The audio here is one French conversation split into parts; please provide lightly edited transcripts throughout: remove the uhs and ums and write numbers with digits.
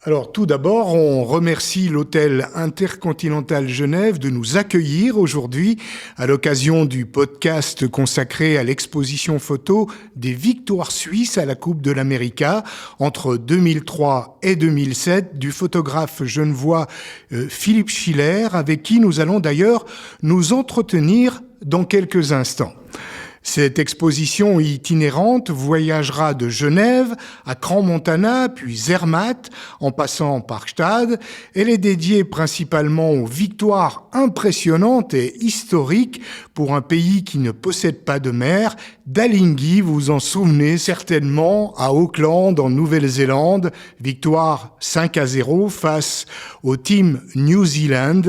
Alors tout d'abord, on remercie l'Hôtel Intercontinental Genève de nous accueillir aujourd'hui à l'occasion du podcast consacré à l'exposition photo des victoires suisses à la Coupe de l'América entre 2003 et 2007 du photographe genevois Philippe Schiller, avec qui nous allons d'ailleurs nous entretenir dans quelques instants. Cette exposition itinérante voyagera de Genève à Crans-Montana, puis Zermatt, en passant par Gstaad. Elle est dédiée principalement aux victoires impressionnantes et historiques pour un pays qui ne possède pas de mer. d'Alinghi, vous vous en souvenez certainement, à Auckland, en Nouvelle-Zélande. Victoire 5-0 face au Team New Zealand.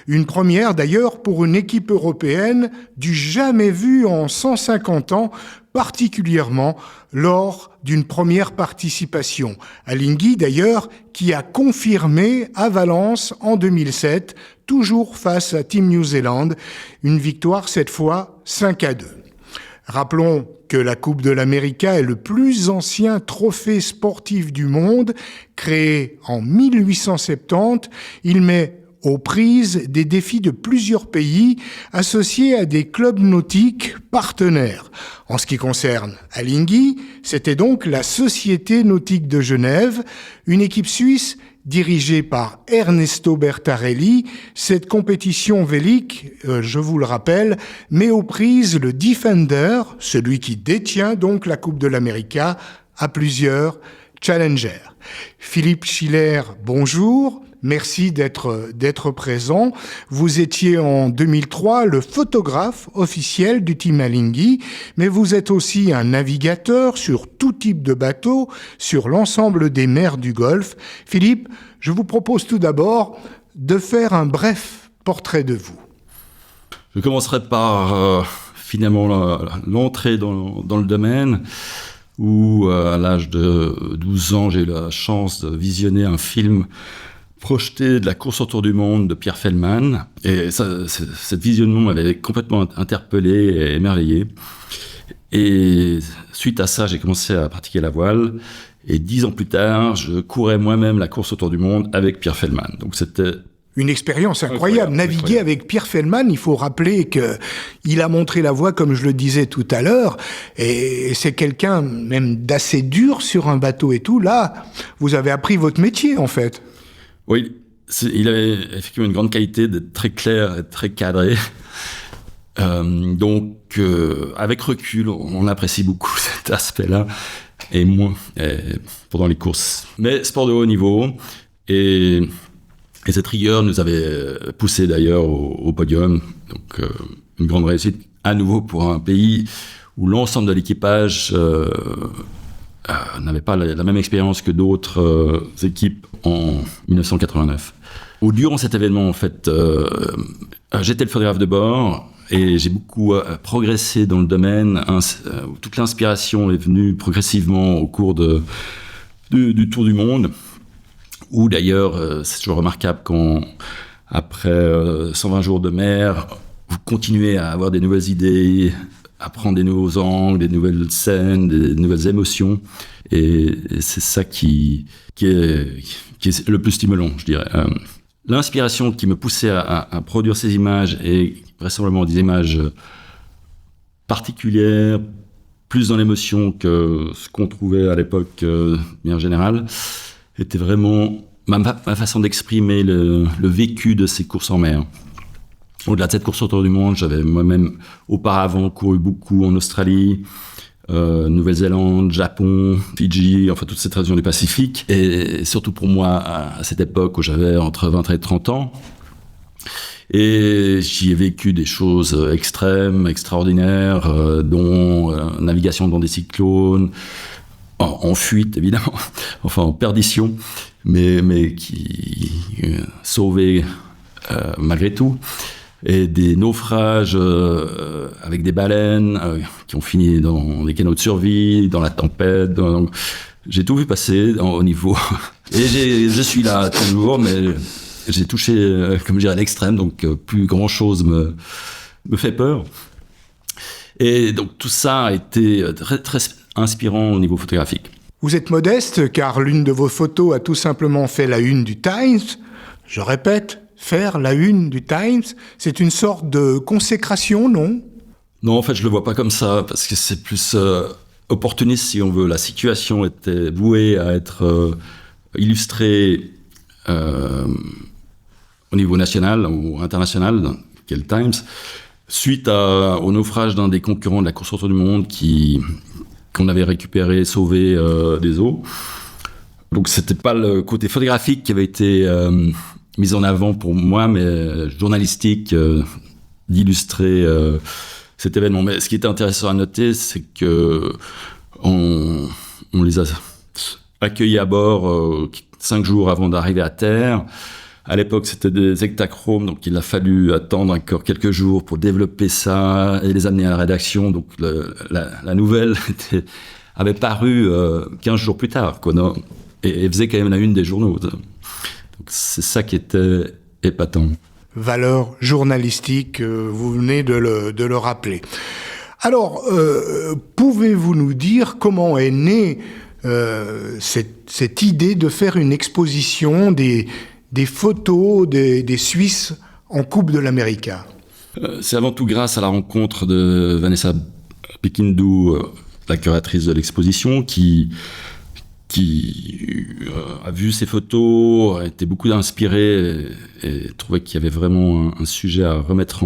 Une première d'ailleurs pour une équipe européenne du jamais vu en 150 ans, particulièrement lors d'une première participation. Alinghi d'ailleurs, qui a confirmé à Valence en 2007, toujours face à Team New Zealand, une victoire cette fois 5-2. Rappelons que la Coupe de l'América est le plus ancien trophée sportif du monde, créé en 1870. Il met aux prises des défis de plusieurs pays associés à des clubs nautiques partenaires. En ce qui concerne Alinghi, c'était donc la Société nautique de Genève, une équipe suisse dirigée par Ernesto Bertarelli. Cette compétition vélique, je vous le rappelle, met aux prises le Defender, celui qui détient donc la Coupe de l'América, à plusieurs challengers. Philippe Schiller, bonjour. Merci d'être présent. Vous étiez en 2003 le photographe officiel du Team Alinghi, mais vous êtes aussi un navigateur sur tout type de bateau, sur l'ensemble des mers du Golfe. Philippe, je vous propose tout d'abord de faire un bref portrait de vous. Je commencerai par finalement l'entrée dans le domaine, où à l'âge de 12 ans, j'ai eu la chance de visionner un film projeté de la course autour du monde de Pierre Feldman. Et cette visionnement m'avait complètement interpellé et émerveillé. Et suite à ça, j'ai commencé à pratiquer la voile. Et 10 ans plus tard, je courais moi-même la course autour du monde avec Pierre Feldman. Donc c'était une expérience incroyable. Naviguer avec Pierre Feldman, il faut rappeler qu'il a montré la voie, comme je le disais tout à l'heure, et c'est quelqu'un même d'assez dur sur un bateau et tout. Là, vous avez appris votre métier, en fait. Oui, il avait effectivement une grande qualité d'être très clair et très cadré. Donc, avec recul, on apprécie beaucoup cet aspect-là, et moins pendant les courses. Mais sport de haut niveau, et cette rigueur nous avait poussé d'ailleurs au podium. Donc, une grande réussite à nouveau pour un pays où l'ensemble de l'équipage n'avait pas la même expérience que d'autres équipes en 1989. Durant cet événement, en fait, j'étais le photographe de bord et j'ai beaucoup progressé dans le domaine. Toute l'inspiration est venue progressivement au cours du tour du monde, où d'ailleurs, c'est toujours remarquable quand, après 120 jours de mer, vous continuez à avoir des nouvelles idées, à prendre des nouveaux angles, des nouvelles scènes, des nouvelles émotions. Et c'est ça qui est le plus stimulant, je dirais. L'inspiration qui me poussait à produire ces images, et vraisemblablement des images particulières, plus dans l'émotion que ce qu'on trouvait à l'époque, bien général, était vraiment ma façon d'exprimer le vécu de ces courses en mer. Au-delà de cette course autour du monde, j'avais moi-même auparavant couru beaucoup en Australie, Nouvelle-Zélande, Japon, Fidji, enfin toute cette région du Pacifique. Et surtout pour moi, à cette époque où j'avais entre 20 et 30 ans. Et j'y ai vécu des choses extrêmes, extraordinaires, dont navigation dans des cyclones, en fuite évidemment, enfin en perdition, mais qui sauvaient malgré tout. Et des naufrages avec des baleines qui ont fini dans des canots de survie, dans la tempête. Donc, j'ai tout vu passer au niveau. Et je suis là toujours, mais j'ai touché, comme je dirais, à l'extrême, donc plus grand-chose me fait peur. Et donc tout ça a été très, très inspirant au niveau photographique. Vous êtes modeste car l'une de vos photos a tout simplement fait la une du Times. Je répète, faire la une du Times, c'est une sorte de consécration, non ? Non, en fait, je le vois pas comme ça, parce que c'est plus opportuniste, si on veut. La situation était vouée à être illustrée au niveau national ou international, qui est le Times, suite au naufrage d'un des concurrents de la course autour du monde qu'on avait récupéré, sauvé des eaux. Donc, c'était pas le côté photographique qui avait été mis en avant pour moi, mais journalistique, d'illustrer cet événement. Mais ce qui était intéressant à noter, c'est que on les a accueillis à bord 5 jours avant d'arriver à terre. À l'époque, c'était des hectachromes, donc il a fallu attendre encore quelques jours pour développer ça et les amener à la rédaction. Donc la nouvelle avait paru 15 jours plus tard, quoi, non, et faisait quand même la une des journaux. Donc c'est ça qui était épatant. Valeur journalistique, vous venez de le rappeler. Alors, pouvez-vous nous dire comment est née cette idée de faire une exposition des photos des Suisses en Coupe de l'América ? C'est avant tout grâce à la rencontre de Vanessa Pekindou, la curatrice de l'exposition, qui a vu ces photos, a été beaucoup inspirée et trouvait qu'il y avait vraiment un sujet à remettre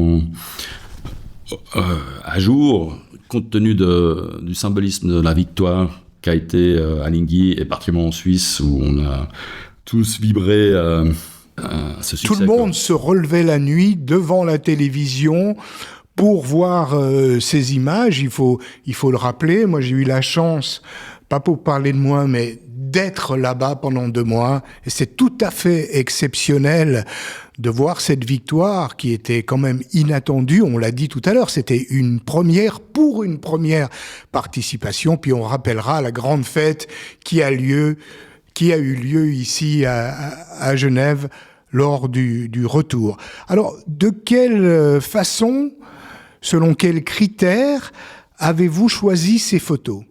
à jour, compte tenu du symbolisme de la victoire qu'a été Alinghi, et particulièrement en Suisse, où on a tous vibré ce succès. Tout le monde se relevait la nuit devant la télévision pour voir ces images. Il faut le rappeler. Moi, j'ai eu la chance, pas pour parler de moi, mais d'être là-bas pendant 2 mois. Et c'est tout à fait exceptionnel de voir cette victoire qui était quand même inattendue. On l'a dit tout à l'heure, c'était une première pour une première participation. Puis on rappellera la grande fête qui a eu lieu ici à Genève lors du retour. Alors, de quelle façon, selon quels critères, avez-vous choisi ces photos ?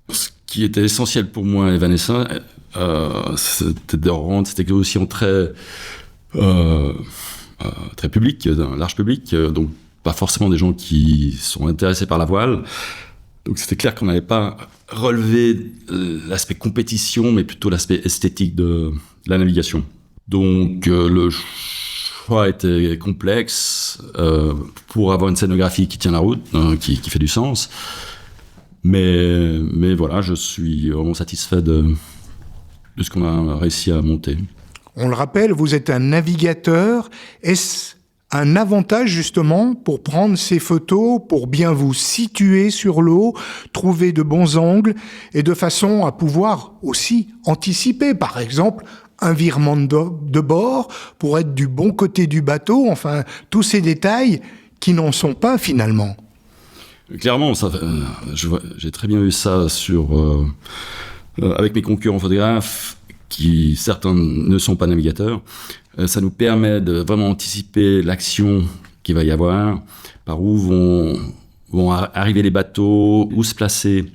Ce qui était essentiel pour moi et Vanessa, c'était de rendre cette exposition très publique, large public, donc pas forcément des gens qui sont intéressés par la voile. Donc c'était clair qu'on n'allait pas relever l'aspect compétition, mais plutôt l'aspect esthétique de la navigation. Donc le choix était complexe pour avoir une scénographie qui tient la route, qui fait du sens. Mais voilà, je suis vraiment satisfait de ce qu'on a réussi à monter. On le rappelle, vous êtes un navigateur. Est-ce un avantage justement pour prendre ces photos, pour bien vous situer sur l'eau, trouver de bons angles et de façon à pouvoir aussi anticiper, par exemple, un virement de bord pour être du bon côté du bateau, enfin, tous ces détails qui n'en sont pas finalement. Clairement, j'ai très bien vu ça avec mes concurrents photographes, qui certains ne sont pas navigateurs. Ça nous permet de vraiment anticiper l'action qu'il va y avoir, par où vont arriver les bateaux, où se placer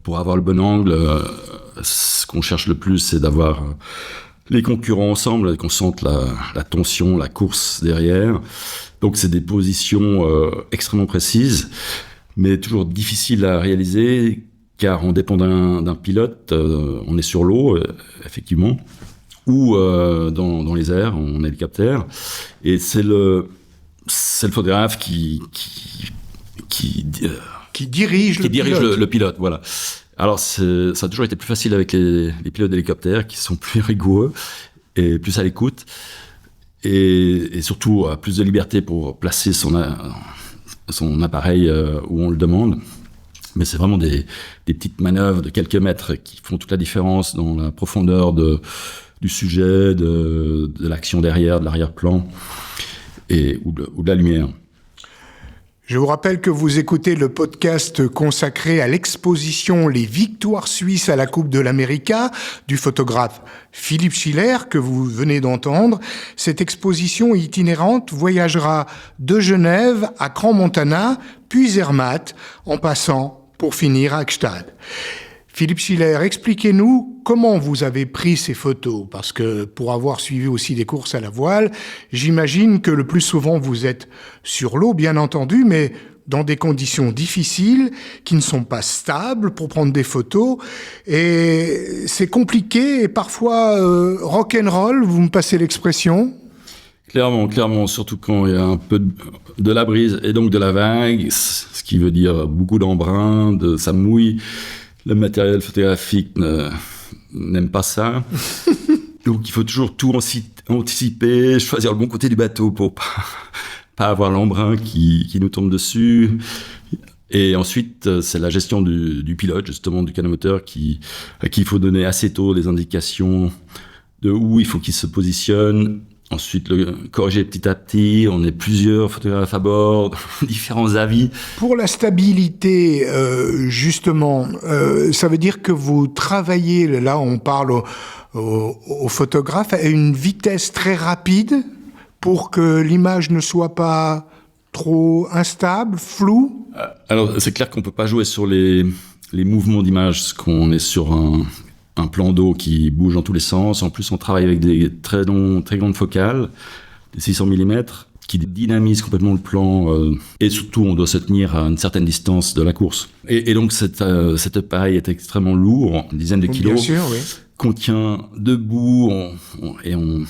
pour avoir le bon angle. Ce qu'on cherche le plus, c'est d'avoir les concurrents ensemble, qu'on sente la tension, la course derrière. Donc c'est des positions extrêmement précises, mais toujours difficiles à réaliser, car on dépend d'un pilote, on est sur l'eau, effectivement, ou dans les airs, en hélicoptère, et c'est le photographe qui dirige le pilote, voilà. Alors ça a toujours été plus facile avec les pilotes d'hélicoptère, qui sont plus rigoureux et plus à l'écoute, et surtout a plus de liberté pour placer son appareil où on le demande. Mais c'est vraiment des petites manœuvres de quelques mètres qui font toute la différence dans la profondeur du sujet, de l'action derrière, de l'arrière-plan ou de la lumière. Je vous rappelle que vous écoutez le podcast consacré à l'exposition Les Victoires Suisses à la Coupe de l'América du photographe Philippe Schiller que vous venez d'entendre. Cette exposition itinérante voyagera de Genève à Crans-Montana, puis Zermatt, en passant pour finir à Gstaad. Philippe Schiller, expliquez-nous comment vous avez pris ces photos, parce que pour avoir suivi aussi des courses à la voile, j'imagine que le plus souvent vous êtes sur l'eau, bien entendu, mais dans des conditions difficiles, qui ne sont pas stables pour prendre des photos, et c'est compliqué et parfois rock'n'roll, vous me passez l'expression? Clairement, surtout quand il y a un peu de la brise et donc de la vague, ce qui veut dire beaucoup d'embrun, ça mouille. Le matériel photographique n'aime pas ça. Donc il faut toujours tout anticiper, choisir le bon côté du bateau pour pas avoir l'embrun qui nous tombe dessus. Et ensuite, c'est la gestion du pilote, justement, du canomoteur, à qui il faut donner assez tôt des indications de où il faut qu'il se positionne. Ensuite, le corriger petit à petit. On est plusieurs photographes à bord, différents avis. Pour la stabilité, justement, ça veut dire que vous travaillez, là on parle au photographe, à une vitesse très rapide pour que l'image ne soit pas trop instable, floue? Alors, c'est clair qu'on peut pas jouer sur les mouvements d'image, parce qu'on est sur un plan d'eau qui bouge dans tous les sens. En plus, on travaille avec des très grandes focales, des 600 mm, qui dynamisent complètement le plan. Et surtout, on doit se tenir à une certaine distance de la course. Et donc, cet appareil est extrêmement lourd, une dizaine de kilos. Bien sûr, oui. Qu'on tient debout, on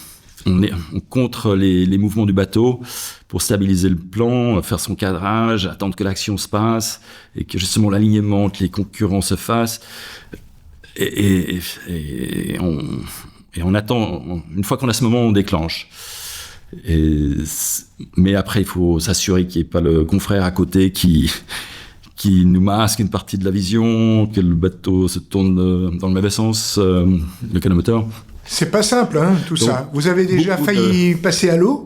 contre les mouvements du bateau pour stabiliser le plan, faire son cadrage, attendre que l'action se passe et que justement l'alignement, que les concurrents se fassent. Et on attend, une fois qu'on a ce moment, on déclenche. Mais après, il faut s'assurer qu'il n'y ait pas le confrère à côté qui nous masque une partie de la vision, que le bateau se tourne dans le mauvais sens, le canomoteur. C'est pas simple, hein, tout ça. Vous avez déjà failli passer à l'eau?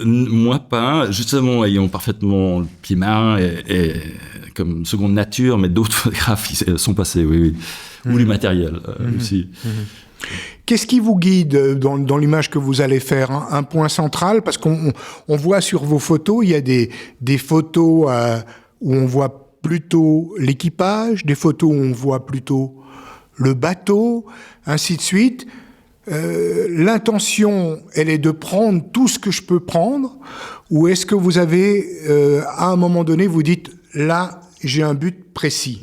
Moi pas, justement, ayant parfaitement le pied marin et comme seconde nature, mais d'autres photographes sont passés, oui. Ou du matériel aussi. Qu'est-ce qui vous guide dans l'image que vous allez faire? Un point central? Parce qu'on voit sur vos photos, il y a des photos où on voit plutôt l'équipage, des photos où on voit plutôt le bateau, ainsi de suite. L'intention, elle est de prendre tout ce que je peux prendre, ou est-ce que vous avez, à un moment donné, vous dites, là, j'ai un but précis?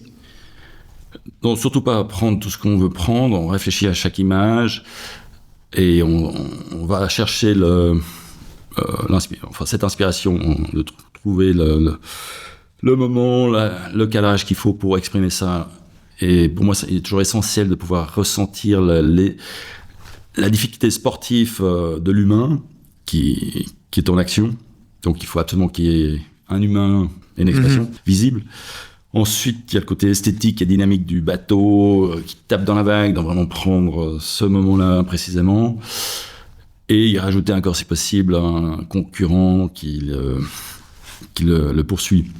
Non, surtout pas prendre tout ce qu'on veut prendre, on réfléchit à chaque image, et on va chercher cette inspiration, de trouver le moment, le cadrage qu'il faut pour exprimer ça. Et pour moi, il est toujours essentiel de pouvoir ressentir la difficulté sportive de l'humain qui est en action. Donc il faut absolument qu'il y ait un humain et une expression visible. Ensuite, il y a le côté esthétique et dynamique du bateau qui tape dans la vague, d'en vraiment prendre ce moment-là précisément. Et y rajouter encore, si possible, un concurrent qui le poursuit.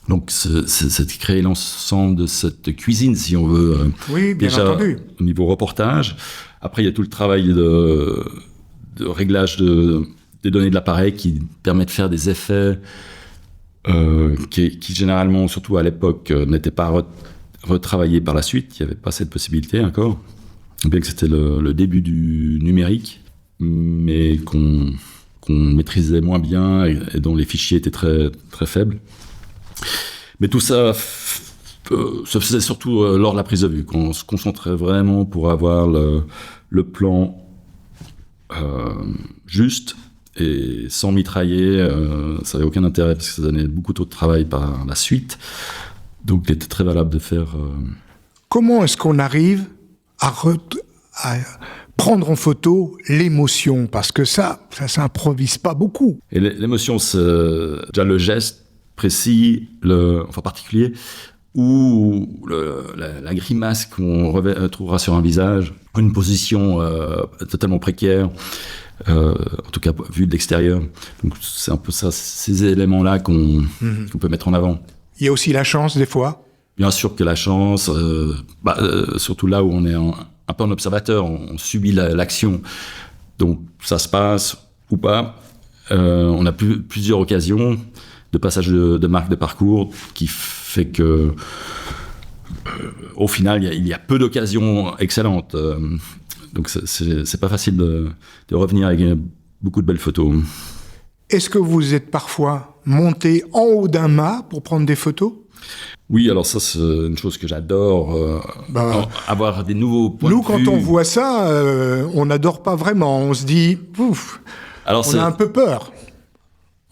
Donc, c'est créer l'ensemble de cette cuisine, si on veut. Oui, bien déjà, entendu. Au niveau reportage. Après, il y a tout le travail de réglage des données de l'appareil qui permet de faire des effets qui généralement, surtout à l'époque, n'étaient pas retravaillés par la suite. Il n'y avait pas cette possibilité encore. Bien que c'était le début du numérique, mais qu'on maîtrisait moins bien et dont les fichiers étaient très, très faibles. Mais tout ça se faisait surtout lors de la prise de vue, qu'on se concentrait vraiment pour avoir le plan juste et sans mitrailler. Ça n'avait aucun intérêt parce que ça donnait beaucoup trop de travail par la suite. Donc il était très valable de faire... Comment est-ce qu'on arrive à prendre en photo l'émotion? Parce que ça s'improvise pas beaucoup. Et l'émotion, c'est déjà le geste précis, particulier, ou la grimace qu'on trouvera sur un visage, une position totalement précaire, en tout cas vue de l'extérieur. Donc c'est un peu ça, ces éléments-là qu'on peut mettre en avant. Il y a aussi la chance des fois. Bien sûr que la chance, surtout là où on est un peu en observateur, on subit l'action. Donc ça se passe ou pas. On a plusieurs occasions de passage de marque de parcours qui fait que, au final, il y a peu d'occasions excellentes. Donc, c'est pas facile de revenir avec beaucoup de belles photos. Est-ce que vous êtes parfois monté en haut d'un mât pour prendre des photos ? Oui, alors ça, c'est une chose que j'adore, avoir des nouveaux points de vue. Nous, quand on voit ça, on n'adore pas vraiment. On se dit, ouf, alors on a un peu peur.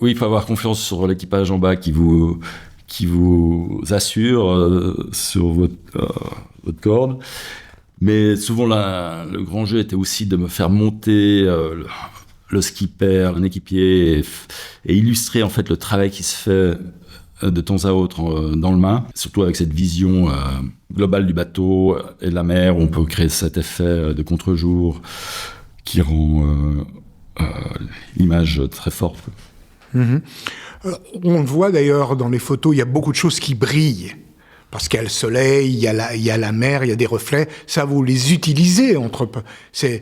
Oui, il faut avoir confiance sur l'équipage en bas qui vous assure sur votre corde. Mais souvent, le grand jeu était aussi de me faire monter le skipper, un équipier, et illustrer en fait le travail qui se fait de temps à autre dans le mât, surtout avec cette vision globale du bateau et de la mer, où on peut créer cet effet de contre-jour qui rend l'image très forte. Mm-hmm. On le voit d'ailleurs dans les photos, il y a beaucoup de choses qui brillent. Parce qu'il y a le soleil, il y a la mer, il y a des reflets. Ça, vous les utilisez c'est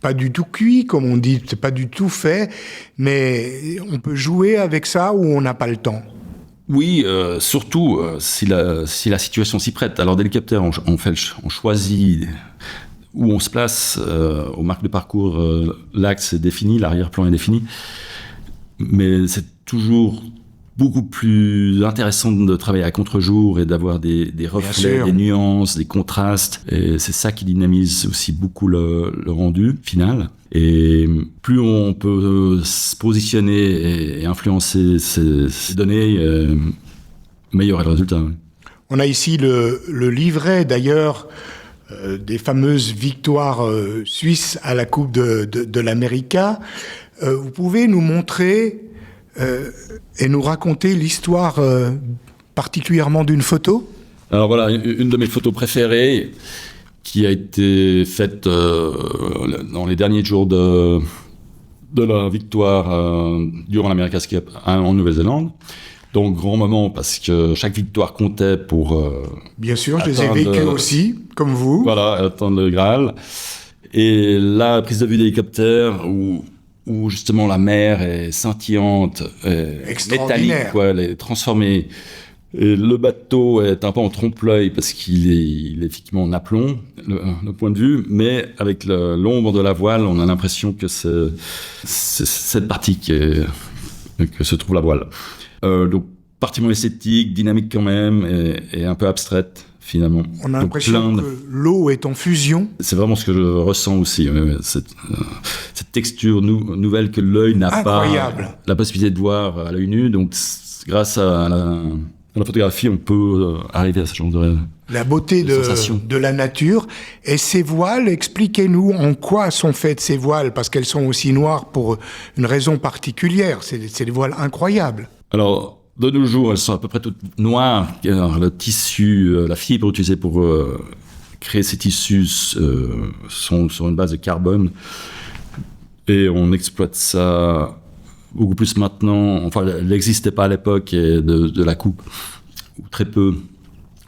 pas du tout cuit, comme on dit, c'est pas du tout fait, mais on peut jouer avec ça ou on n'a pas le temps. Oui, surtout si la situation s'y prête. Alors d'hélicoptère, on choisit où on se place. Aux marques de parcours, l'axe est défini, l'arrière-plan est défini, mais c'est toujours beaucoup plus intéressant de travailler à contre-jour et d'avoir des reflets, des nuances, des contrastes. Et c'est ça qui dynamise aussi beaucoup le rendu final. Et plus on peut se positionner et influencer ces données, meilleur est le résultat. On a ici le livret, d'ailleurs, des fameuses victoires suisses à la Coupe de l'América. Vous pouvez nous montrer et nous raconter l'histoire particulièrement d'une photo ? Alors voilà, une de mes photos préférées qui a été faite dans les derniers jours de la victoire durant l'America's Cup en Nouvelle-Zélande. Donc grand moment parce que chaque victoire comptait pour... Bien sûr, je les ai vécues aussi, comme vous. Voilà, atteindre le Graal. Et la prise de vue d'hélicoptère où justement la mer est scintillante, métallique, elle est transformée. Et le bateau est un peu en trompe-l'œil parce qu'il est effectivement en aplomb, le point de vue, mais avec l'ombre de la voile, on a l'impression que c'est cette partie que se trouve la voile. Donc, particulièrement esthétique, dynamique quand même, et un peu abstraite. Finalement. On a l'impression que l'eau est en fusion. C'est vraiment ce que je ressens aussi. Cette texture nouvelle que l'œil n'a pas la possibilité de voir à l'œil nu. Donc, grâce à la photographie, on peut arriver à ce genre de la beauté de la nature. Et ces voiles, expliquez-nous en quoi sont faites ces voiles, parce qu'elles sont aussi noires pour une raison particulière. C'est des voiles incroyables. Alors, de nos jours, elles sont à peu près toutes noires. Le tissu, la fibre utilisée pour créer ces tissus sont sur une base de carbone. Et on exploite ça beaucoup plus maintenant. Enfin, elle n'existait pas à l'époque de la coupe, ou très peu.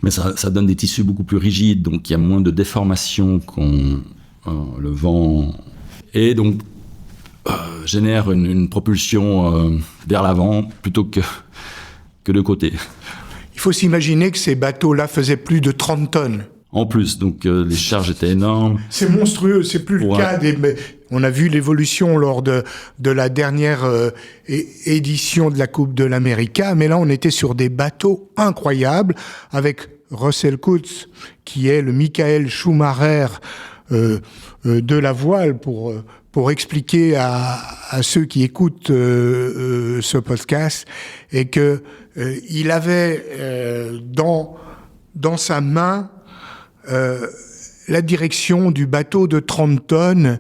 Mais ça donne des tissus beaucoup plus rigides, donc il y a moins de déformation quand le vent... Et donc, génère une propulsion vers l'avant plutôt que de côté. Il faut s'imaginer que ces bateaux-là faisaient plus de 30 tonnes. En plus, donc les charges étaient énormes. C'est monstrueux, c'est plus le cas on a vu l'évolution lors de la dernière édition de la Coupe de l'América, mais là on était sur des bateaux incroyables avec Russell Coutts, qui est le Michael Schumacher de la voile, pour expliquer à ceux qui écoutent ce podcast, et que il avait dans sa main la direction du bateau de 30 tonnes,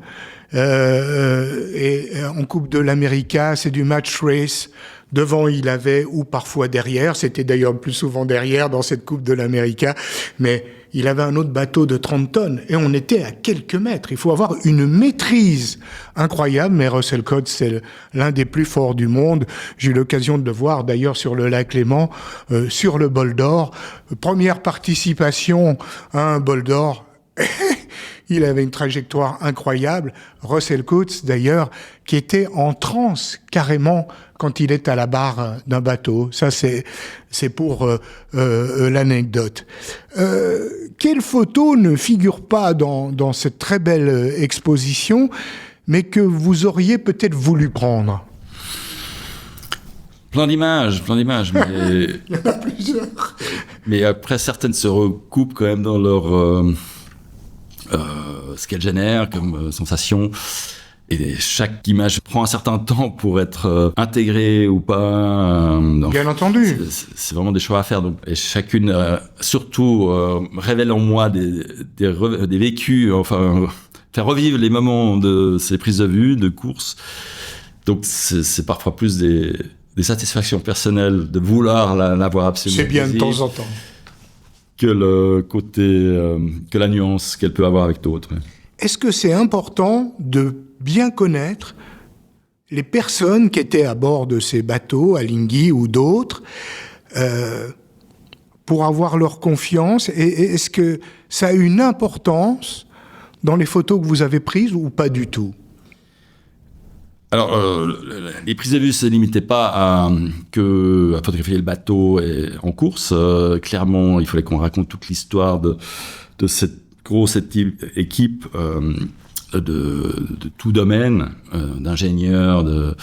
et en Coupe de l'América, c'est du match race. Devant, il avait, ou parfois derrière, c'était d'ailleurs plus souvent derrière dans cette Coupe de l'América, mais il avait un autre bateau de 30 tonnes, et on était à quelques mètres. Il faut avoir une maîtrise incroyable, mais Russell Coutts, c'est l'un des plus forts du monde. J'ai eu l'occasion de le voir d'ailleurs sur le lac Léman, sur le bol d'or. Première participation à un bol d'or. il avait une trajectoire incroyable. Russell Coutts, d'ailleurs, qui était en transe carrément quand il est à la barre d'un bateau. Ça, c'est pour l'anecdote. Quelle photo ne figure pas dans cette très belle exposition, mais que vous auriez peut-être voulu prendre? Plein d'images, mais... Il y en a plusieurs. Mais après, certaines se recoupent quand même dans leur... ce qu'elles génèrent comme sensation. Et chaque image prend un certain temps pour être intégrée ou pas. Bien entendu. C'est vraiment des choix à faire. Donc, et chacune, surtout, révèle en moi des vécus, enfin, faire revivre les moments de ces prises de vue, de course. Donc, c'est parfois plus des satisfactions personnelles de vouloir l'avoir absolument. C'est bien de temps en temps. Que le côté, que la nuance qu'elle peut avoir avec d'autres. Est-ce que c'est important de bien connaître les personnes qui étaient à bord de ces bateaux, Alinghi ou d'autres, pour avoir leur confiance? Et est-ce que ça a une importance dans les photos que vous avez prises ou pas du tout? Alors, les prises de vue ne se limitaient pas à photographier le bateau en course. Clairement, il fallait qu'on raconte toute l'histoire de cette grosse équipe de tout domaine, d'ingénieurs, de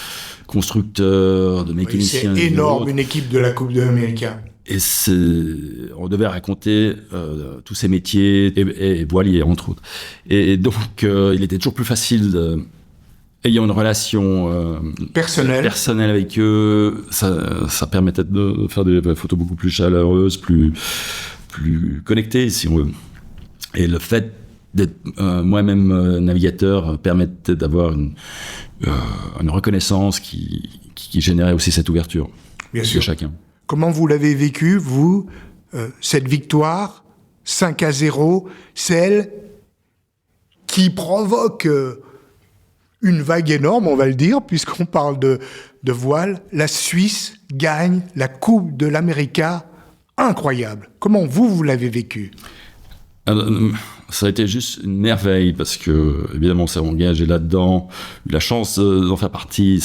constructeurs, de mécaniciens. Oui, c'est énorme, une équipe de la Coupe d'Amérique. Et on devait raconter tous ces métiers, et voiliers, entre autres. Et donc, il était toujours plus facile ayant une relation personnelle avec eux, ça permettait de faire des photos beaucoup plus chaleureuses, plus connectées, si on veut. Et le fait d'être moi-même navigateur permettait d'avoir une reconnaissance qui générait aussi cette ouverture. Bien sûr. De chacun. Comment vous l'avez vécu, vous, cette victoire 5-0, celle qui provoque une vague énorme, on va le dire, puisqu'on parle de voile. La Suisse gagne la Coupe de l'América. Incroyable. Comment vous l'avez vécu? Ça a été juste une merveille, parce que, évidemment, on s'est engagé là-dedans, eu la chance d'en faire partie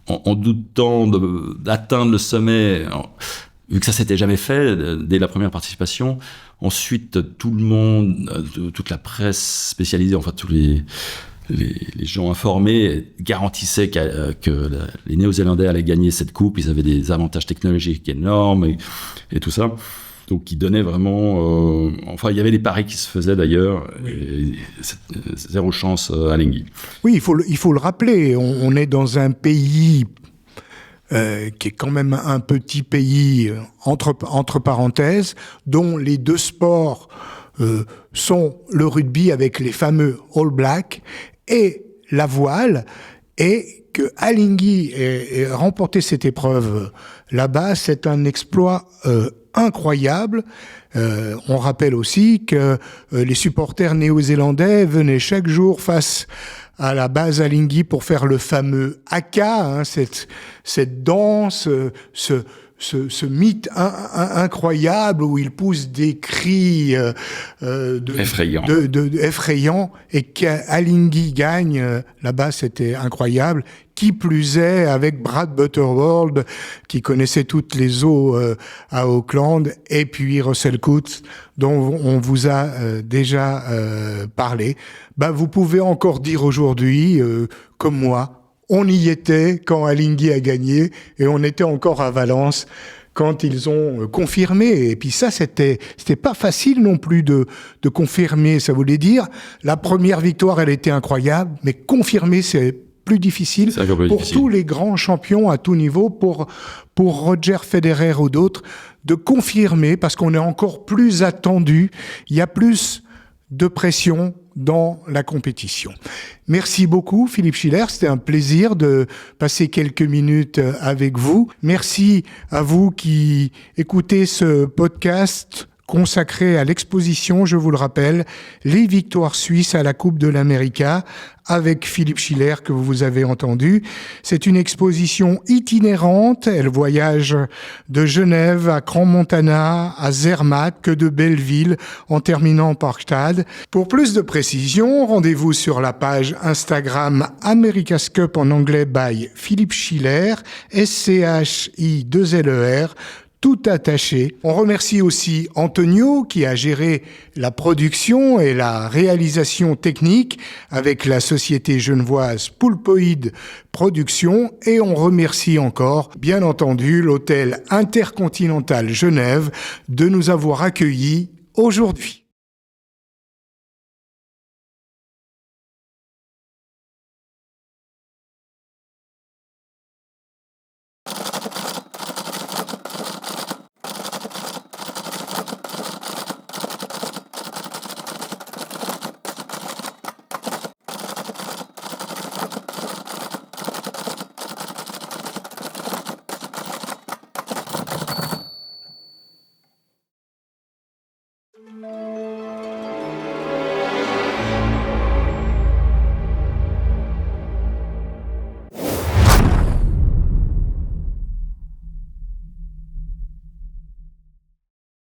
en doutant d'atteindre le sommet, vu que ça s'était jamais fait dès la première participation. Ensuite, tout le monde, toute la presse spécialisée, enfin tous les gens informés garantissaient que les Néo-Zélandais allaient gagner cette coupe. Ils avaient des avantages technologiques énormes et tout ça. Donc, ils donnaient vraiment... enfin, il y avait des paris qui se faisaient d'ailleurs. Oui. Et zéro chance à Alinghi. Oui, il faut le rappeler. On est dans un pays qui est quand même un petit pays, entre parenthèses, dont les deux sports sont le rugby avec les fameux All Blacks et la voile, et que Alinghi ait remporté cette épreuve là-bas, c'est un exploit incroyable. On rappelle aussi que les supporters néo-zélandais venaient chaque jour face à la base Alinghi pour faire le fameux haka, cette danse, ce mythe incroyable où il pousse des cris effrayants, et qu'Alinghi gagne là-bas, c'était incroyable. Qui plus est, avec Brad Butterworld, qui connaissait toutes les eaux à Auckland, et puis Russell Coutts, dont on vous a déjà parlé. Vous pouvez encore dire aujourd'hui, comme moi, on y était quand Alinghi a gagné, et on était encore à Valence quand ils ont confirmé. Et puis ça, c'était pas facile non plus de confirmer. Ça voulait dire, la première victoire, elle était incroyable, mais confirmer, c'est plus difficile pour tous les grands champions à tout niveau, pour Roger Federer ou d'autres, de confirmer, parce qu'on est encore plus attendu. Il y a plus de pression dans la compétition. Merci beaucoup, Philippe Schiller. C'était un plaisir de passer quelques minutes avec vous. Merci à vous qui écoutez ce podcast consacrée à l'exposition, je vous le rappelle, les victoires suisses à la Coupe de l'América, avec Philippe Schiller que vous avez entendu. C'est une exposition itinérante. Elle voyage de Genève à Crans-Montana, à Zermatt, que de belles villes, en terminant par Gstaad. Pour plus de précisions, rendez-vous sur la page Instagram America's Cup en anglais by Philippe Schiller, SCHI2LER, tout attaché. On remercie aussi Antonio qui a géré la production et la réalisation technique avec la société genevoise Poulpoïde Productions, et on remercie encore, bien entendu, l'hôtel Intercontinental Genève de nous avoir accueillis aujourd'hui.